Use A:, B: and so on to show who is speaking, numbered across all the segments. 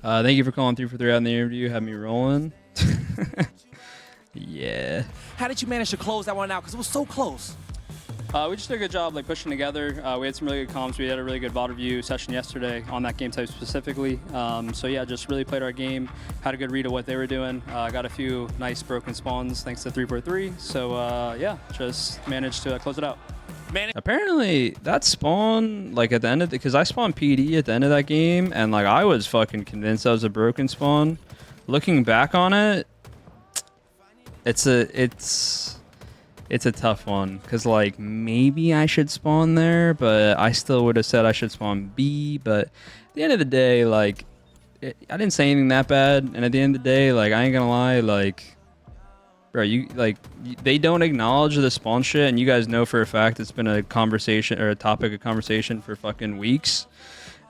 A: Thank you for calling 3 for 3 out in the interview. Had me rolling. Yeah.
B: How did you manage to close that one out? Because it was so close.
A: We just did a good job like pushing together. We had some really good comms. We had a really good VOD review session yesterday on that game type specifically. So yeah, just really played our game. Had a good read of what they were doing. Got a few nice broken spawns thanks to 343. So yeah, just managed to close it out. Apparently that spawn like at the end of because I spawned PD at the end of that game and like I was fucking convinced that was a broken spawn. Looking back on it, it's a tough one because like maybe I should spawn there, but I still would have said I should spawn B. But at the end of the day, like I didn't say anything that bad, and at the end of the day, like I ain't gonna lie, like bro, they don't acknowledge the spawn shit, and you guys know for a fact it's been a conversation or a topic of conversation for fucking weeks.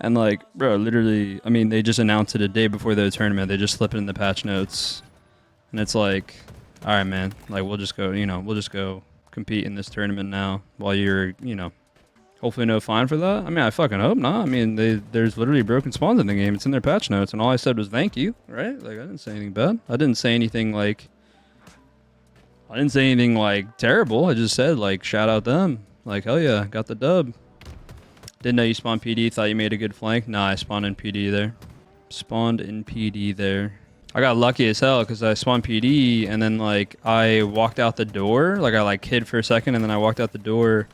A: And like, bro, literally, I mean, they just announced it a day before the tournament. They just slipped it in the patch notes, and it's like, all right, man, like we'll just go compete in this tournament now while you're, hopefully no fine for that. I mean, I fucking hope not. I mean, there's literally broken spawns in the game. It's in their patch notes, and all I said was thank you, right? Like, I didn't say anything bad. I didn't say anything like terrible. I just said like shout out them. Like, hell yeah, got the dub. Didn't know you spawned PD. Thought you made a good flank. Nah, I spawned in PD there. Spawned in PD there. I got lucky as hell because I spawned PD and then like I walked out the door. Like I like hid for a second and then I walked out the door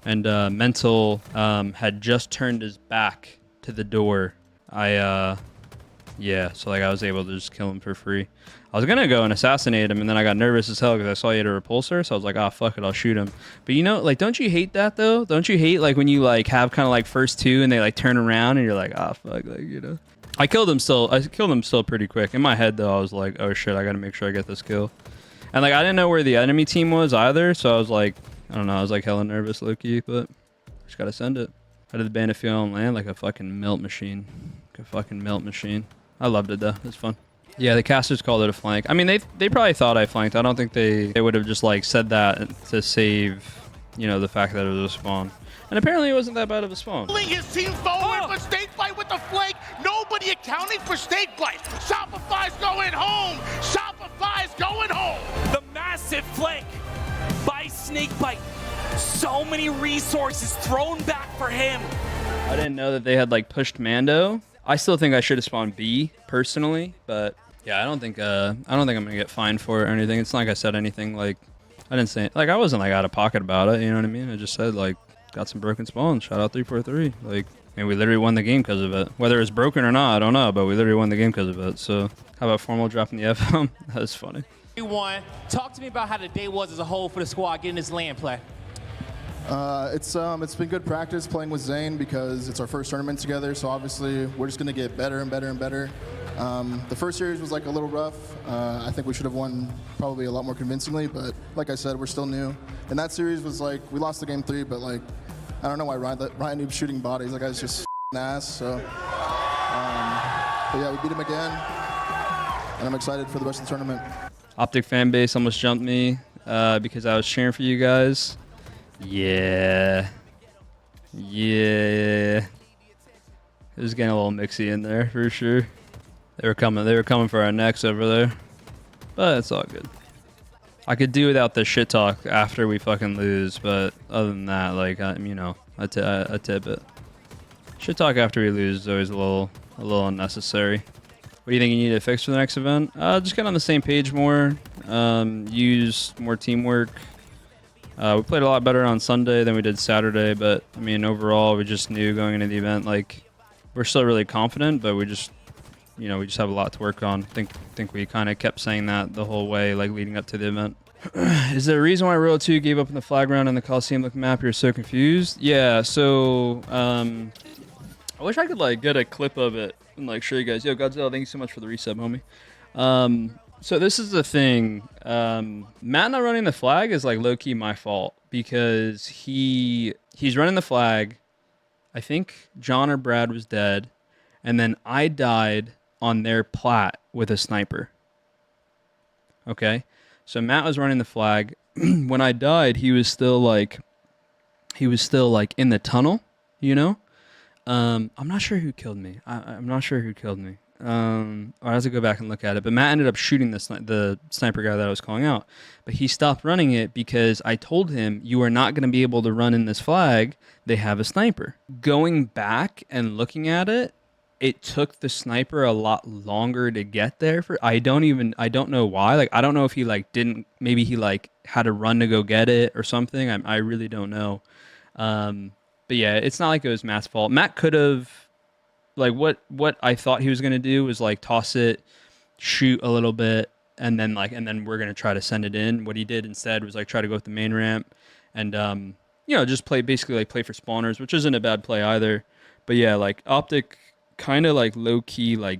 A: and Mental had just turned his back to the door. Yeah, so like I was able to just kill him for free. I was gonna go and assassinate him and then I got nervous as hell because I saw he had a repulsor, so I was like, ah, fuck it, I'll shoot him. But like, don't you hate that though? Don't you hate like when you like have kind of like first two and they like turn around and you're like, ah, fuck, like, I killed him still pretty quick. In my head though, I was like, oh shit, I gotta make sure I get this kill. And like I didn't know where the enemy team was either, so I was like, I don't know, I was like hella nervous low-key, but just gotta send it. How did the bandit feel on land? Like a fucking melt machine. Like a fucking melt machine. I loved it though. It was fun. Yeah, the casters called it a flank. I mean, they probably thought I flanked. I don't think they would have just like said that to save, the fact that it was a spawn. And apparently it wasn't that bad of a spawn.
C: His team forward for Snakebite with the flank. Nobody accounting for Snakebite. Shopify's going home. Shopify's going home.
B: The massive flank by Snakebite. So many resources thrown back for him.
A: I didn't know that they had like pushed Mando. I still think I should have spawned B personally, but yeah, I don't think I'm gonna get fined for it or anything. It's not like I said anything like I didn't say like I wasn't like out of pocket about it. You know what I mean? I just said like got some broken spawns. Shout out 343. Like, and we literally won the game because of it. Whether it's broken or not, I don't know, but we literally won the game because of it. So how about Formal dropping the F-bomb? That was funny.
D: Everyone, talk to me about how the day was as a whole for the squad getting this land play.
E: It's been good practice playing with Zane because it's our first tournament together, so obviously we're just going to get better and better and better. The first series was like a little rough. I think we should have won probably a lot more convincingly, but like I said, we're still new. And that series was like, we lost the game 3, but like, I don't know why Ryan Noob's shooting bodies. That guy's just ass, so. But yeah, we beat him again, and I'm excited for the rest of the tournament.
A: Optic fan base almost jumped me because I was cheering for you guys. Yeah. It was getting a little mixy in there for sure. They were coming for our necks over there. But it's all good. I could do without the shit talk after we fucking lose, but other than that, like I tip it. Shit talk after we lose is always a little unnecessary. What do you think you need to fix for the next event? Just get on the same page more. Use more teamwork. We played a lot better on Sunday than we did Saturday, but I mean overall we just knew going into the event like we're still really confident, but we just have a lot to work on. Think we kind of kept saying that the whole way, like leading up to the event. Is there a reason why Row 2 gave up in the flag round and the Coliseum look map? You're so confused. Yeah, so I wish I could like get a clip of it and like show you guys. Yo, Godzilla, thank you so much for the resub, homie. So this is the thing. Matt not running the flag is like low-key my fault because he's running the flag. I think John or Brad was dead, and then I died on their plat with a sniper. Okay, so Matt was running the flag. When I died, he was still like in the tunnel, I'm not sure who killed me. I'm not sure who killed me. or I have to go back and look at it. But Matt ended up shooting the sniper guy that I was calling out. But he stopped running it because I told him, you are not going to be able to run in this flag. They have a sniper. Going back and looking at it, it took the sniper a lot longer to get there. I don't know why. Like, I don't know if he like didn't, maybe he like had to run to go get it or something. I really don't know. But yeah, it's not like it was Matt's fault. Matt could have, like, what I thought he was going to do was like toss it, shoot a little bit, and then we're going to try to send it in. What he did instead was like try to go with the main ramp and, just play for spawners, which isn't a bad play either. But yeah, like Optic kind of like low key, like,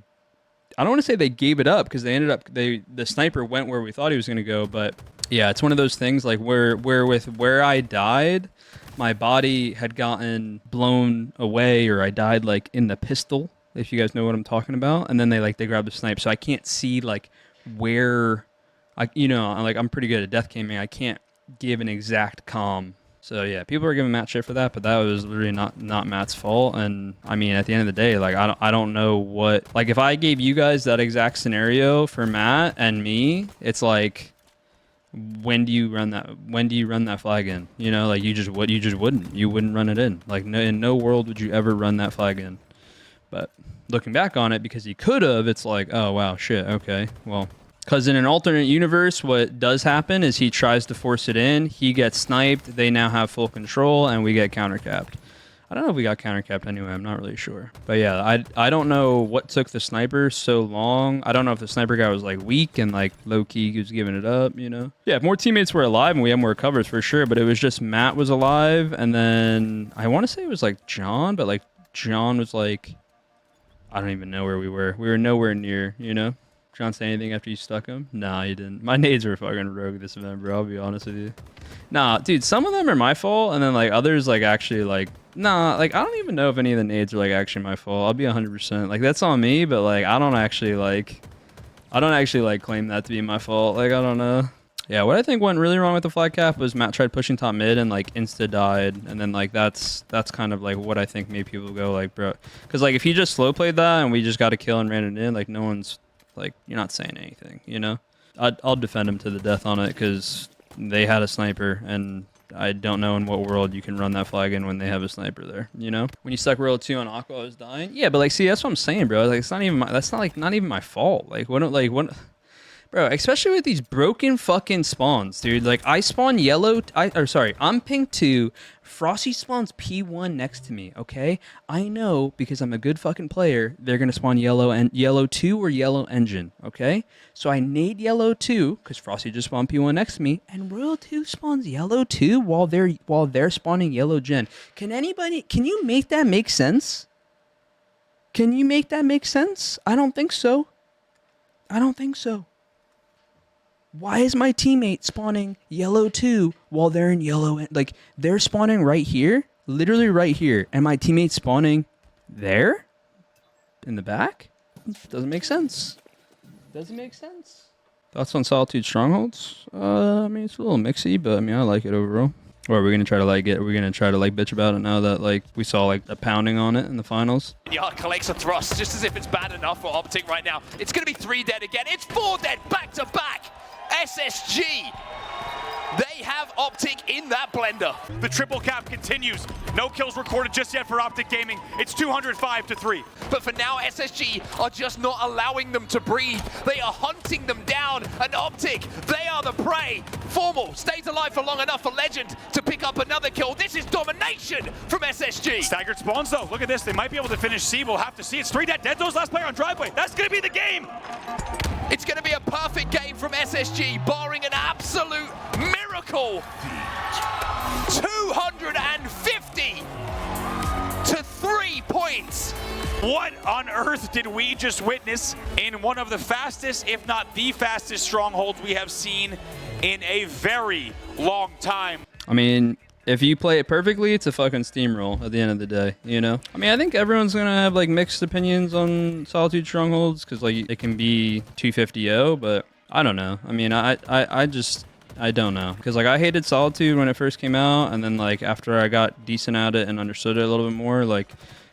A: I don't want to say they gave it up because the sniper went where we thought he was going to go. But yeah, it's one of those things like where I died, my body had gotten blown away, or I died like in the pistol, if you guys know what I'm talking about. And then they grabbed the snipe. So I can't see like where I'm pretty good at death camming. I can't give an exact comm. So yeah, people are giving Matt shit for that, but that was literally not Matt's fault. And I mean, at the end of the day, like I don't know what, like if I gave you guys that exact scenario for Matt and me, it's like, when do you run that flag in? You know, like you just wouldn't run it in. Like in no world would you ever run that flag in. But looking back on it, because he could have, it's like, oh wow, shit, okay, well. Because in an alternate universe, what does happen is he tries to force it in, he gets sniped, they now have full control, and we get counter-capped. I don't know if we got counter-capped anyway, I'm not really sure. But yeah, I don't know what took the sniper so long. I don't know if the sniper guy was like weak and like low-key he was giving it up, you know? Yeah, if more teammates were alive and we had more covers for sure, but it was just Matt was alive, and then I want to say it was like John, but like John was like, I don't even know where we were. We were nowhere near, you know? John say anything after you stuck him? Nah, he didn't. My nades were fucking rogue this event, bro. I'll be honest with you. Nah, dude, some of them are my fault, and then like others like actually like, nah, like I don't even know if any of the nades are like actually my fault. I'll be 100%. Like that's on me, but like I don't actually claim that to be my fault. Like I don't know. Yeah, what I think went really wrong with the flag cap was Matt tried pushing top mid and like insta died, and then like that's kind of like what I think made people go like, bro, because like if he just slow played that and we just got a kill and ran it in, like no one's. Like, you're not saying anything, you know? I'll defend him to the death on it because they had a sniper, and I don't know in what world you can run that flag in when they have a sniper there, you know? When you stuck World 2 on Aqua, I was dying. Yeah, but like, see, that's what I'm saying, bro. Like, it's not even not even my fault. Like, bro, especially with these broken fucking spawns, dude. Like, I spawn yellow, I'm ping 2, Frosty spawns P1 next to me, okay? I know, because I'm a good fucking player, they're gonna spawn yellow 2 or yellow engine, okay? So I nade yellow 2, because Frosty just spawned P1 next to me, and Royal 2 spawns yellow 2 while they're spawning yellow gen. Can you make that make sense? Can you make that make sense? I don't think so. I don't think so. Why is my teammate spawning yellow 2 while they're in yellow? Like, they're spawning right here, literally right here, and my teammate's spawning there? In the back? Doesn't make sense. Doesn't make sense. Thoughts on Solitude Strongholds? I mean, it's a little mixy, but I mean, I like it overall. Or are we gonna try to like bitch about it now that like we saw like a pounding on it in the finals?
F: Yeah, collects a thrust just as if it's bad enough for Optic right now. It's gonna be 3 dead again. It's 4 dead back to back. SSG, they have Optic in that blender.
G: The triple cap continues. No kills recorded just yet for Optic Gaming. It's 205-3.
F: But for now, SSG are just not allowing them to breathe. They are hunting them down. And Optic, they are the prey. Formal stays alive for long enough for Legend to pick up another kill. This is domination from SSG.
G: Staggered spawns though. Look at this. They might be able to finish C. We'll have to see. It's 3 dead. Deadzo's last player on driveway. That's going to be the game.
F: It's going to be a perfect game from SSG, barring an absolute miracle. 250 to 3 points.
G: What on earth did we just witness in one of the fastest, if not the fastest, strongholds we have seen in a very long time?
A: I mean, if you play it perfectly, it's a fucking steamroll at the end of the day, you know? I mean, I think everyone's gonna have like mixed opinions on Solitude Strongholds because like it can be 250-0, but I don't know. I mean, I don't know, because like I hated Solitude when it first came out, and then like after I got decent at it and understood it a little bit more, like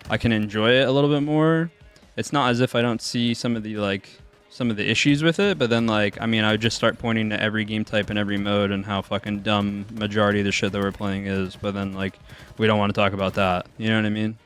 A: I can enjoy it a little bit more. It's not as if I don't see some of the issues with it, but then like, I mean, I would just start pointing to every game type and every mode and how fucking dumb majority of the shit that we're playing is. But then like, we don't want to talk about that. You know what I mean?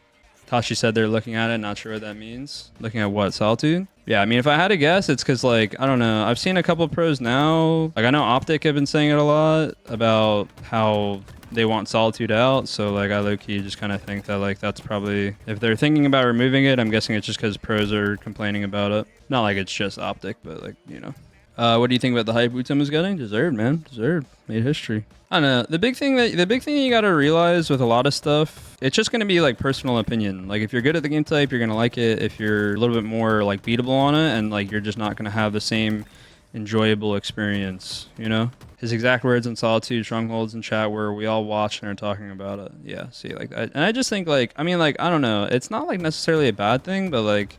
A: Tashi said they're looking at it, not sure what that means. Looking at what, Solitude? Yeah, I mean, if I had to guess, it's because, like, I don't know. I've seen a couple pros now. Like, I know Optic have been saying it a lot about how they want Solitude out. So, like, I low-key just kind of think that, like, that's probably... If they're thinking about removing it, I'm guessing it's just because pros are complaining about it. Not like it's just Optic, but, like, you know. What do you think about the hype Wutum is getting? Deserved, man. Deserved. Made history. I don't know. The big thing you gotta realize with a lot of stuff, it's just gonna be like personal opinion. Like if you're good at the game type, you're gonna like it. If you're a little bit more like beatable on it, and like you're just not gonna have the same enjoyable experience, you know? His exact words in Solitude Strongholds in chat were, "We all watch and are talking about it." Yeah, see, like, and I just think like, I mean, like, I don't know. It's not like necessarily a bad thing, but like,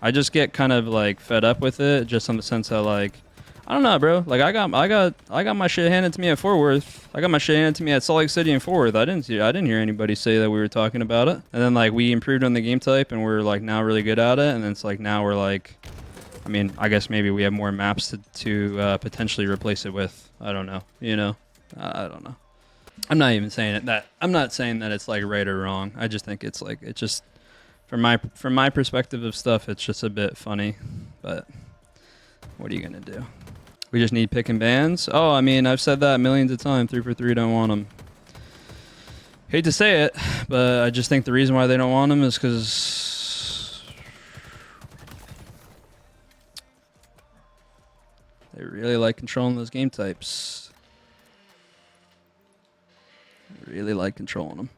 A: I just get kind of like fed up with it, just in the sense that like, I don't know, bro. Like I got my shit handed to me at Fort Worth. I got my shit handed to me at Salt Lake City and Fort Worth. I didn't hear anybody say that we were talking about it. And then like we improved on the game type and we're like now really good at it. And then it's like now we're like, I mean, I guess maybe we have more maps to potentially replace it with. I don't know. You know, I don't know. I'm not even saying it that I'm not saying that it's like right or wrong. I just think it's like it's just from my perspective of stuff, it's just a bit funny. But what are you gonna do? We just need pick and bans. Oh, I mean, I've said that millions of times. 3 for 3 don't want them. Hate to say it, but I just think the reason why they don't want them is because they really like controlling those game types. They really like controlling them.